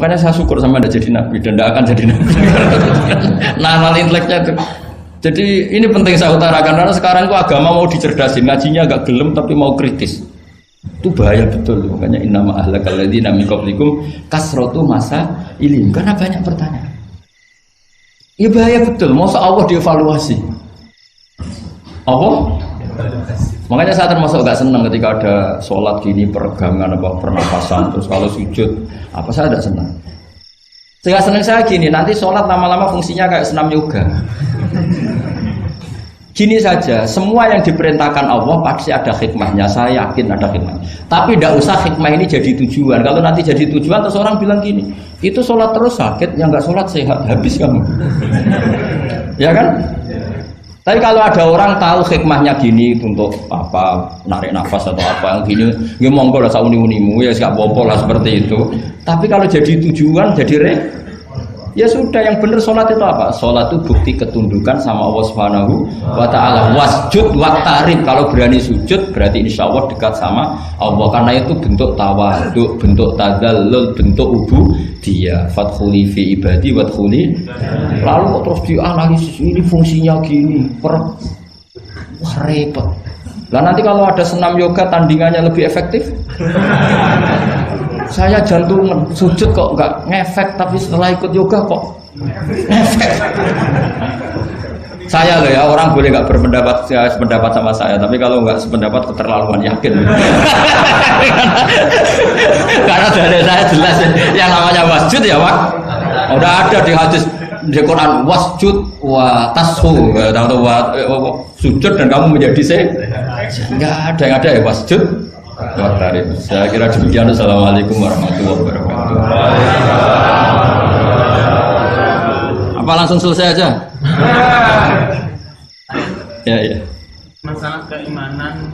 Makanya saya syukur sama Anda jadi nabi dan tidak akan jadi nabi. Nah, inteleknya itu. Jadi ini penting saya utarakan karena sekarang itu agama mau dicerdasin, ngajinya agak gelem tapi mau kritis. Itu bahaya betul. Makanya innama ahlakal ladzina min qablikum kasratu masa ilim, karena banyak pertanyaan. Ya bahaya betul. Masa Allah dievaluasi. Apa? Makanya saya termasuk gak senang ketika ada sholat gini peregangan apa pernapasan terus kalau sujud apa saya tidak senang. Saya senang saya gini nanti sholat lama-lama fungsinya kayak senam yoga. Gini saja, semua yang diperintahkan Allah pasti ada hikmahnya, saya yakin ada hikmahnya. Tapi tidak usah hikmah ini jadi tujuan. Kalau nanti jadi tujuan, terus orang bilang gini, itu sholat terus sakit, yang nggak sholat sehat, habis kamu. Ya kan? Tapi kalau ada orang tahu hikmahnya gini untuk apa, narik nafas atau apa yang gini, ya monggo lah sauni-unimu ya siap apa lah seperti itu. Tapi kalau jadi tujuan, jadi ya sudah, yang benar sholat itu apa? Sholat itu bukti ketundukan sama Allah Subhanahu wa ta'ala. Wasjud waqtarib, kalau berani sujud berarti insya Allah dekat sama Allah, karena itu bentuk tawaduk, bentuk tadallul, bentuk ubudiyah. Fadkhuli fi ibadi wadkhuli. Lalu kok terus dianalisis ini fungsinya gini, wah repot. Lah nanti kalau ada senam yoga tandingannya lebih efektif. Saya jantungan, sujud kok nggak ngefek, tapi setelah ikut yoga kok ngefek. Saya loh ya, orang boleh nggak berpendapat sependapat sama saya, tapi kalau nggak sependapat keterlaluan, yakin. Karena dari saya jelas yang namanya wasjud ya Pak, udah ada di hadis di Quran, wasjud wa tashu, atau sujud dan kamu menjadi nggak ada yang ada ya wasjud. Saya kira demikian. Assalamualaikum warahmatullahi wabarakatuh. Apa langsung selesai aja? Ya. Masalah keimanan.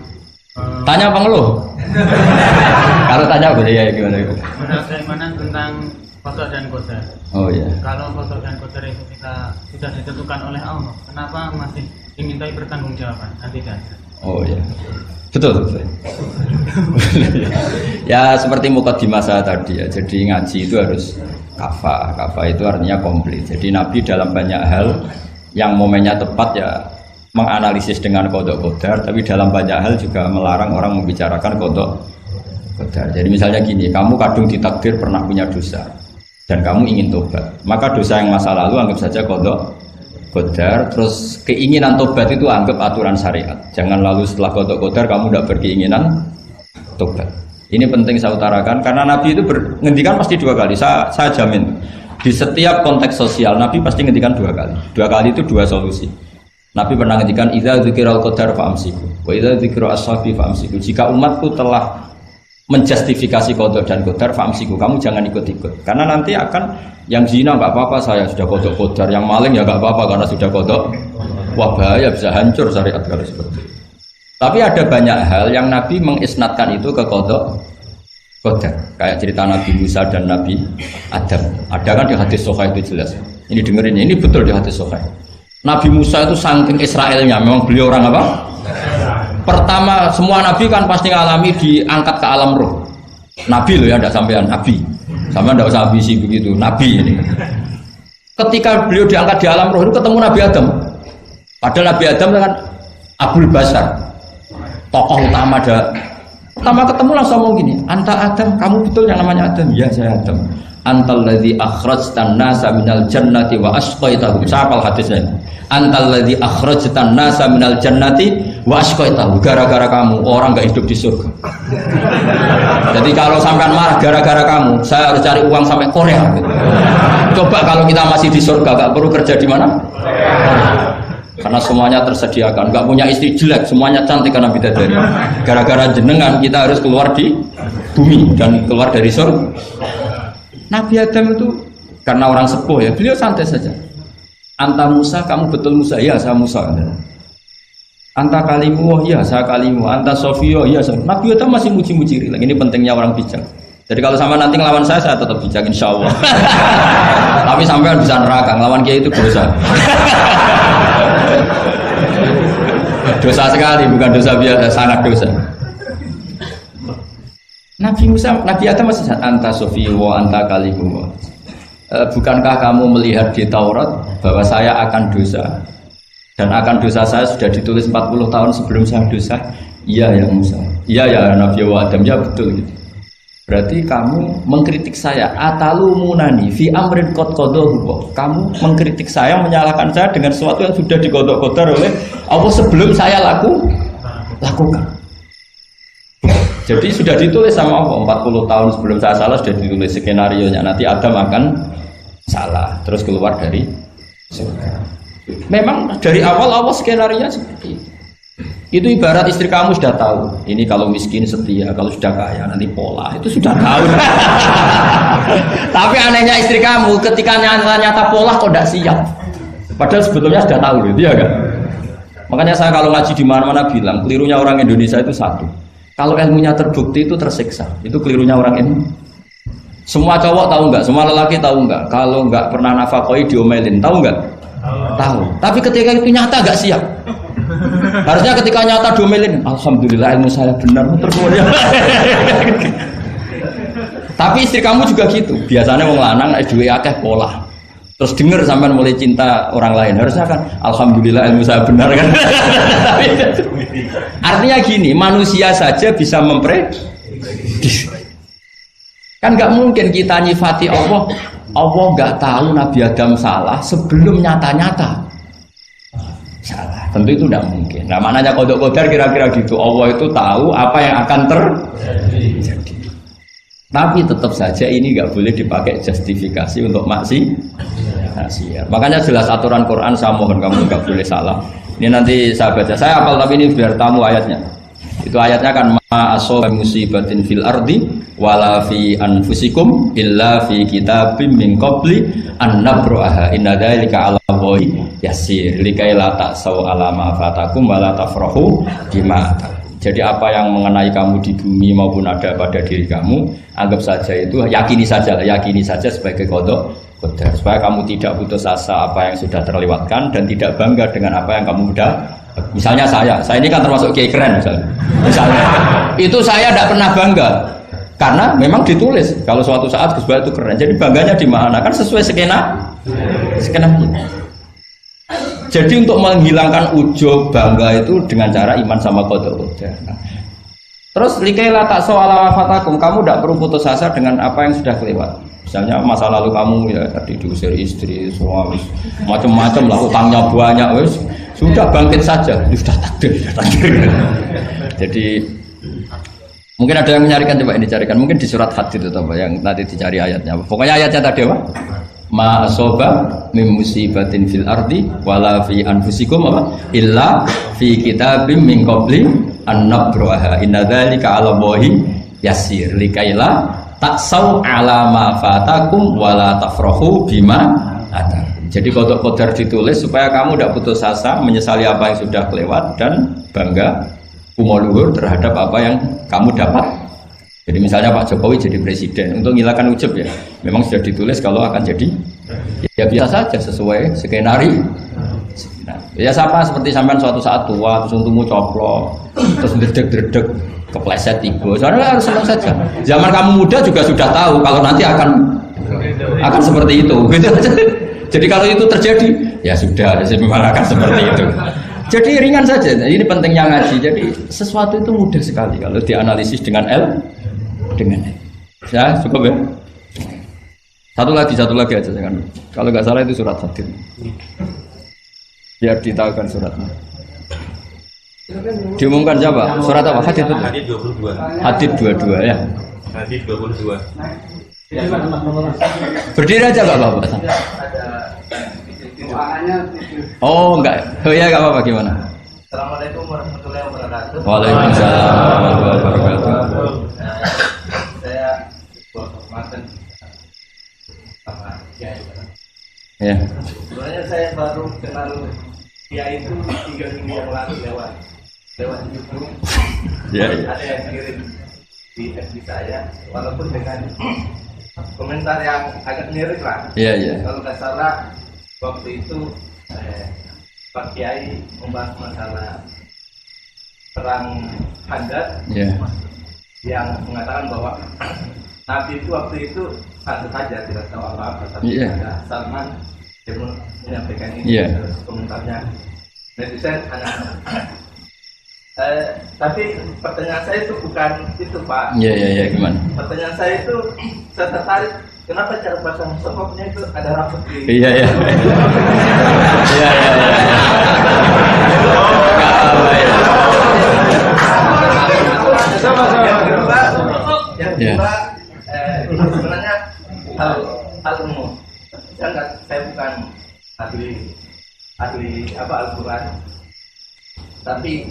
Tanya apa ngeluh? Kalau tanya boleh ya gimana? Masalah keimanan tentang qada dan qadar. Oh iya. Kalau qada dan qadar itu kita sudah ditentukan oleh Allah, kenapa masih dimintai pertanggungjawaban? Tidak. Oh iya. Betul. Ya seperti mukadimah saya tadi ya. Jadi ngaji itu harus kafah. Kafah itu artinya komplit. Jadi Nabi dalam banyak hal yang momennya tepat ya menganalisis dengan qada qadar, tapi dalam banyak hal juga melarang orang membicarakan qada qadar. Jadi misalnya gini, kamu kadung ditakdir pernah punya dosa dan kamu ingin tobat, maka dosa yang masa lalu anggap saja qada qadar, terus keinginan tobat itu anggap aturan syariat. Jangan lalu setelah qada qadar kamu tidak berkeinginan tobat. Ini penting saya utarakan karena Nabi itu ngendikan pasti dua kali. Saya jamin di setiap konteks sosial Nabi pasti ngendikan dua kali. Dua kali itu dua solusi. Nabi pernah ngendikan idza dzikiral qadar fa'amsiku wa idza dzikra ashabi fa'amsiku. Jika umatku telah menjustifikasi qada dan qadar fa'amsiku, kamu jangan ikut-ikut. Karena nanti akan yang zina enggak apa-apa, saya sudah qada qadar, yang maling ya enggak apa-apa karena sudah qada. Wah bahaya, bisa hancur syariat kalau seperti itu. Tapi ada banyak hal yang Nabi mengisnadkan itu ke qada qadar. Kayak cerita Nabi Musa dan Nabi Adam. Ada kan di hadis Sahih itu jelas. Ini dengerin, ini betul di hadis Sahih. Nabi Musa itu saking Israelnya, memang beliau orang apa? Pertama, semua Nabi kan pasti ngalami diangkat ke alam roh. Nabi loh ya, tidak sampean Nabi. Sama tidak usah ambisi begitu, Nabi ini. Ketika beliau diangkat di alam roh itu ketemu Nabi Adam. Padahal Nabi Adam kan Abul Basar, tokoh utama ada. Pertama ketemu langsung ngomong gini, anta Adam, kamu betul yang namanya Adam? Ya saya Adam. Antal ladzi akhrajtan nasa minal jannati wa asqaitahum. Siapa hadisnya? Antal ladzi akhrajtan nasa minal jannati wa asqaitahum. Gara-gara kamu orang enggak hidup di surga. Jadi kalau sampean marah gara-gara kamu, saya harus cari uang sampai Korea. Coba kalau kita masih di surga, enggak perlu kerja di mana? Karena semuanya tersediakan, enggak punya istri jelek, semuanya cantik karena bidadari. Gara-gara jenengan kita harus keluar di bumi dan keluar dari surga. Nabi Adam itu karena orang sepuh ya, beliau santai saja. Anta Musa, kamu betul Musa? Ya saya Musa. Anta kalimu, oh ya saya kalimu. Anta Sofio, ya saya. Nabi Adam masih muji-muji. Ini pentingnya orang bijak. Jadi kalau sama nanti ngelawan saya tetap bijak insya Allah. Tapi sampai bisa neraka, ngelawan kiai itu dosa. Dosa sekali, bukan dosa biasa, sangat dosa. Nabi Musa, Nabi Adam masih anta sofi wa anta kalimu. Bukankah kamu melihat di Taurat bahwa saya akan dosa dan akan dosa saya sudah ditulis 40 tahun sebelum saya dosa? Iya ya Musa. Iya ya Nabi Adam, ya betul gitu. Berarti kamu mengkritik saya atalumunani fi amrin qad qadahu. Kamu mengkritik saya, menyalahkan saya dengan sesuatu yang sudah digodok-godok oleh Allah sebelum saya lakukan. Jadi sudah ditulis sama Allah 40 tahun sebelum saya salah sudah ditulis skenario-nya nanti Adam akan salah terus keluar dari surga. Memang dari awal skenario-nya seperti itu. Itu ibarat istri kamu sudah tahu ini kalau miskin setia, kalau sudah kaya nanti pola, itu sudah tahu. Tapi anehnya istri kamu ketika nyata pola kok tidak siap, padahal sebetulnya sudah tahu gitu ya kan. Makanya saya kalau ngaji di mana-mana bilang kelirunya orang Indonesia itu satu, kalau ilmunya terbukti itu tersiksa, itu kelirunya orang ini. Semua cowok tahu nggak, semua lelaki tahu nggak, kalau nggak pernah nafakoi diomelin, tahu nggak? Tahu. Tapi ketika itu nyata nggak siap. Harusnya ketika nyata diomelin, alhamdulillah ilmu saya benar terus. Tapi istri kamu juga gitu. Biasanya wong lanang nek duwe akeh pola. Terus denger sampean mulai cinta orang lain. Harusnya kan alhamdulillah ilmu saya benar kan. Artinya gini, manusia saja bisa memprediksi. Kan nggak mungkin kita nyifati Allah. Allah nggak tahu Nabi Adam salah sebelum nyata-nyata salah. Tentu itu tidak mungkin. Nah, maknanya kodok kodar kira-kira gitu. Allah itu tahu apa yang akan terjadi. Tapi tetap saja ini nggak boleh dipakai justifikasi untuk maksiat. Makanya jelas aturan Quran, saya mohon kamu nggak boleh salah. Ini nanti saya baca. Saya hafal tapi ini biar tamu ayatnya. Itu ayatnya kan ma asoba musibatin fil ardi wala fi anfusikum illa fi kitabim min qabli an nabraha inna dzalika 'ala Allahi yasir likai la ta'sau 'ala ma fatakum wala tafrahu bima. Jadi apa yang mengenai kamu di bumi maupun ada pada diri kamu, anggap saja itu yakini saja sebagai qada qadar supaya kamu tidak putus asa apa yang sudah terlewatkan dan tidak bangga dengan apa yang kamu sudah. Misalnya saya ini kan termasuk kiai keren misalnya itu saya tidak pernah bangga karena memang ditulis kalau suatu saat Gus Baik itu keren, jadi bangganya di mana kan sesuai skena. Jadi untuk menghilangkan ujub bangga itu dengan cara iman sama qada qadar. Terus likai la ta'sau 'ala fatakum, kamu tidak perlu putus asa dengan apa yang sudah kelewat. Misalnya masa lalu kamu ya tadi diusir istri, suami, macam-macam lah, utangnya banyak, wes sudah bangkit saja, sudah takdir. Jadi mungkin ada yang mencarikan, coba ini dicarikan, mungkin di surat Hadid itu apa yang nanti dicari ayatnya. Pokoknya ayatnya tadi apa? Ma asoba min musibatin fil ardi wala fi anfusikum apa? Illa fi kitabim min qabli an nabraha inna dzalika 'ala Allahi yasir likaila taksau 'ala ma fatakum wala tafrahu bima atar. Jadi kodok kodar ditulis supaya kamu tidak putus asa, menyesali apa yang sudah kelewat dan bangga kumoluhur terhadap apa yang kamu dapat. Jadi misalnya Pak Jokowi jadi presiden, untuk menghilangkan ujub ya, memang sudah ditulis kalau akan jadi ya biasa saja sesuai skenario. Nah, ya sama seperti sampean suatu saat tua terus untungmu coplok, terus dredeg-dredeg kepleset tiga. Soalnya harus senang saja. Zaman kamu muda juga sudah tahu kalau nanti akan seperti itu. Gitu. Jadi kalau itu terjadi, ya sudah, memang akan seperti itu. Jadi ringan saja. Ini pentingnya ngaji. Jadi sesuatu itu mudah sekali kalau dianalisis dengan dengan ya cukup ya. Satu lagi aja jangan. Kalau nggak salah itu surat Hadid. Biar ditahukan suratnya. Diumumkan siapa? Surat apa? Hadid itu. Hadid 22. Hadid 22 ya. Hadid 22. Berdiri aja nggak apa-apa. Oh enggak. Oh ya nggak apa-apa gimana? Assalamualaikum warahmatullahi wabarakatuh. Waalaikumsalam warahmatullahi wabarakatuh. Saya kemarin sama Kiai. Ya. Sebenarnya saya baru kenal Kiai itu 3 minggu yang lalu lewat YouTube. Ya. Ada yang kirim di FB saya, walaupun dengan komentar yang agak mirip lah. Iya. Kalau nggak salah waktu itu Pak Kiai membahas masalah perang Handar. Iya. yang mengatakan bahwa Nabi itu waktu itu santai saja tidak tahu apa-apa, tapi ada Salman yang menyampaikan ini terus komentarnya netizen anak-anak. Tapi pertanyaan saya itu bukan itu Pak. Iya gimana? Pertanyaan saya itu saya tertarik kenapa cara pasang sokoknya itu ada rambut di. Iya. Yang kedua, sebenarnya hal umum. Saya bukan ahli Al-Quran, tapi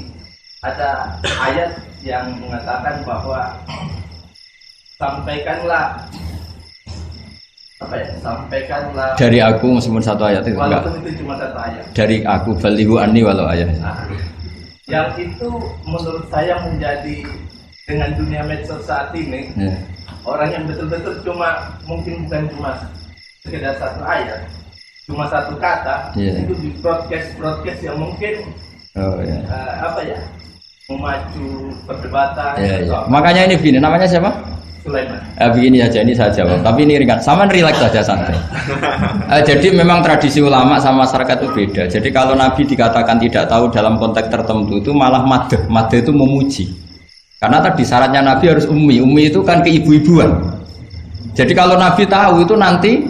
ada ayat yang mengatakan bahwa sampaikanlah dari aku meskipun satu ayat itu enggak. Walaupun itu cuma satu ayat. Dari aku balihu anni walau ayat. Yang itu menurut saya menjadi dengan dunia medsos saat ini orang yang betul-betul mungkin bukan cuma sekedar satu ayat, cuma satu kata itu di broadcast yang mungkin memacu perdebatan. Makanya ini begini, namanya siapa? Sulaiman. Begini saja, ini saya jawab. Tapi ini ringan, sama relax saja santai. Jadi memang tradisi ulama sama masyarakat itu beda. Jadi kalau Nabi dikatakan tidak tahu dalam konteks tertentu itu malah madh. Madh itu memuji. Karena tadi syaratnya Nabi harus ummi. Ummi itu kan keibu-ibuan. Jadi kalau Nabi tahu itu nanti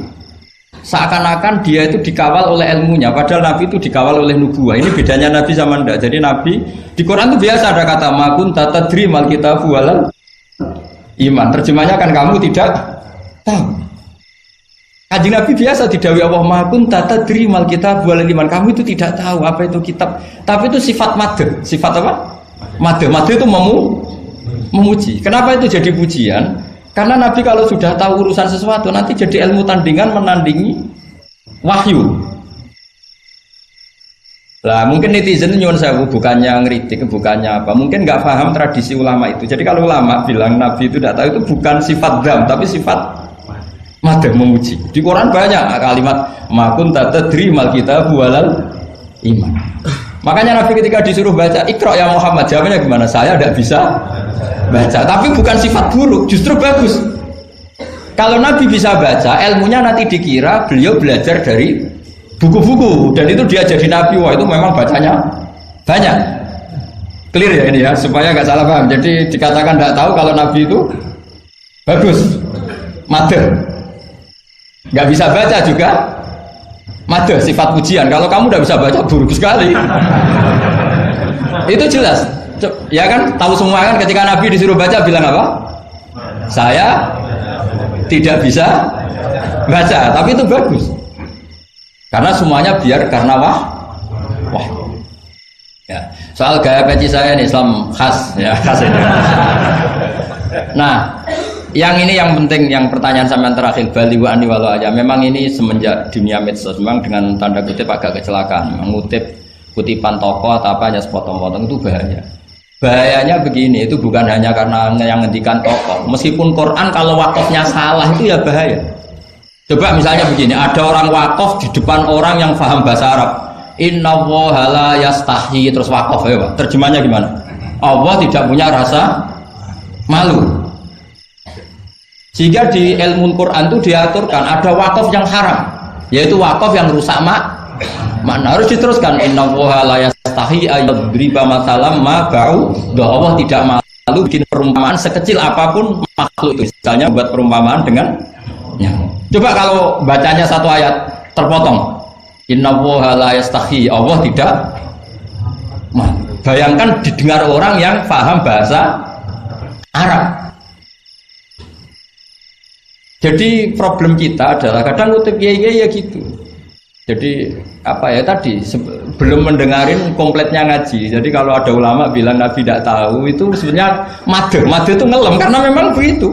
seakan-akan dia itu dikawal oleh ilmunya. Padahal Nabi itu dikawal oleh nubuah. Ini bedanya Nabi sama ndak. Jadi Nabi di Quran itu biasa ada kata makun tatadri mal kitabu walal iman. Terjemahnya kan kamu tidak tahu. Kanjeng Nabi biasa didhawuhi Allah makun tatadri mal kitabu walal iman. Kamu itu tidak tahu apa itu kitab. Tapi itu sifat madh. Sifat apa? Madh. Madh itu memuji. Kenapa itu jadi pujian? Karena Nabi kalau sudah tahu urusan sesuatu nanti jadi ilmu tandingan menandingi wahyu. Lah mungkin netizen nyuwun sewu bukannya ngeritik, bukannya apa, mungkin nggak paham tradisi ulama itu. Jadi kalau ulama bilang Nabi itu tidak tahu itu bukan sifat dzam tapi sifat madh, memuji. Di Quran banyak kalimat makun tatadri mal kitabu walal iman. Makanya Nabi ketika disuruh baca Iqra ya Muhammad, jawabnya gimana? Saya tidak bisa baca. Tapi bukan sifat buruk, justru bagus. Kalau Nabi bisa baca, ilmunya nanti dikira beliau belajar dari buku-buku dan itu dia jadi Nabi. Wah itu memang bacanya banyak. Clear ya ini ya, supaya nggak salah paham. Jadi dikatakan tidak tahu kalau Nabi itu bagus, madh. Nggak bisa baca juga madh, sifat pujian. Kalau kamu udah bisa baca buruk sekali. Itu jelas. Ya kan, tahu semua kan ketika Nabi disuruh baca bilang apa? Saya tidak bisa baca, tapi itu bagus. Karena semuanya biar karena wah. Ya, soal gaya peci saya ini Islam khas ya, khas ini. Nah, yang ini yang penting, yang pertanyaan sampean terakhir bali wa ani walau aja. Memang ini semenjak dunia medsos memang dengan tanda kutip agak kecelakaan, mengutip kutipan tokoh atau apa hanya sepotong-potong itu bahaya. Bahayanya begini, itu bukan hanya karena yang ngendikan tokoh. Meskipun Quran kalau wakafnya salah itu ya bahaya. Coba misalnya begini, ada orang wakaf di depan orang yang paham bahasa Arab. Innallaha la yastahi, terus wakaf ya Pak. Terjemahnya gimana? Allah tidak punya rasa malu. Sehingga di ilmu Quran itu diaturkan ada wakaf yang haram, yaitu wakaf yang rusak makna. Harus diteruskan innallaha la yastahi ayyadriba masalam ma ba'u. Allah tidak malu bikin perumpamaan sekecil apapun makhluk itu. Misalnya buat perumpamaan dengan nyamuk. Coba kalau bacanya satu ayat terpotong. Innallaha la yastahi, Allah tidak malu. Bayangkan didengar orang yang paham bahasa Arab. Jadi problem kita adalah kadang ngutip ya gitu. Jadi apa ya tadi belum mendengarin kompletnya ngaji. Jadi kalau ada ulama bilang Nabi tidak tahu itu sebenarnya madh itu ngelem karena memang begitu.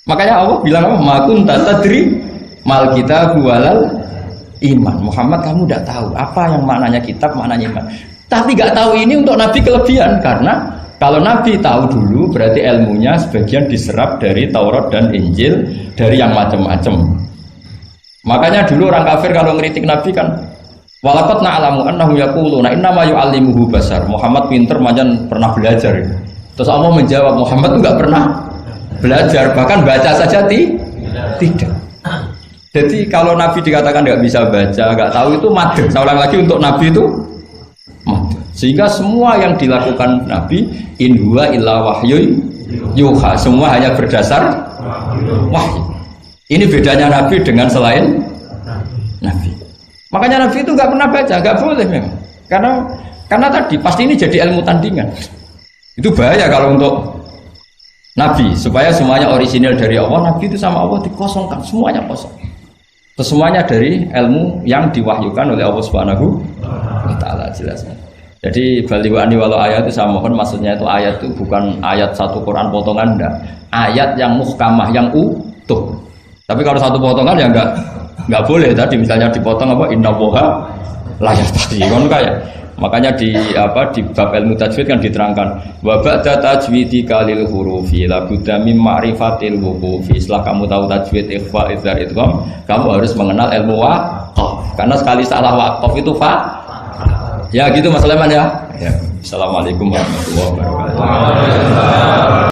Makanya Allah bilang apa? Ma kunta tadri mal kitab walal iman. Muhammad kamu tidak tahu apa yang maknanya kitab, maknanya iman. Tapi nggak tahu ini untuk Nabi kelebihan karena kalau Nabi tahu dulu berarti ilmunya sebagian diserap dari Taurat dan Injil, dari yang macam-macam. Makanya dulu orang kafir kalau ngeritik Nabi kan walaqad na'lamu annahum yaquluna innama yu'allimuhu basar. Muhammad pinter macam pernah belajar. Terus Allah menjawab, Muhammad enggak pernah belajar, bahkan baca saja tidak. Jadi kalau Nabi dikatakan nggak bisa baca, nggak tahu itu madh. Saya ulang lagi, untuk Nabi itu madh. Sehingga semua yang dilakukan Nabi in huwa illa wahyu yuha, semua hanya berdasar wahyu. Ini bedanya Nabi dengan selain Nabi. Makanya Nabi itu nggak pernah baca, nggak boleh memang. Karena tadi pasti ini jadi ilmu tandingan. Itu bahaya kalau untuk Nabi, supaya semuanya orisinil dari Allah. Nabi itu sama Allah dikosongkan, semuanya kosong. Semuanya dari ilmu yang diwahyukan oleh Allah Subhanahu wa taala, jelasnya. Jadi baliwani walau ayat itu saya mohon, maksudnya itu ayat itu bukan ayat satu Quran potongan, enggak. Ayat yang muhkamah, yang utuh. Tapi kalau satu potongan ya enggak boleh. Tadi misalnya dipotong apa, innallaha la yastahi, kan kayak. Makanya di bab ilmu tajwid kan diterangkan wa ba'da tajwidika lil hurufi la budda mim ma'rifatil wuqufi. Setelah kamu tahu tajwid, ikhfa, idgham, idgham, kamu harus mengenal ilmu waqaf. Karena sekali salah waqaf itu ya gitu Mas Leman ya. Assalamualaikum warahmatullahi wabarakatuh.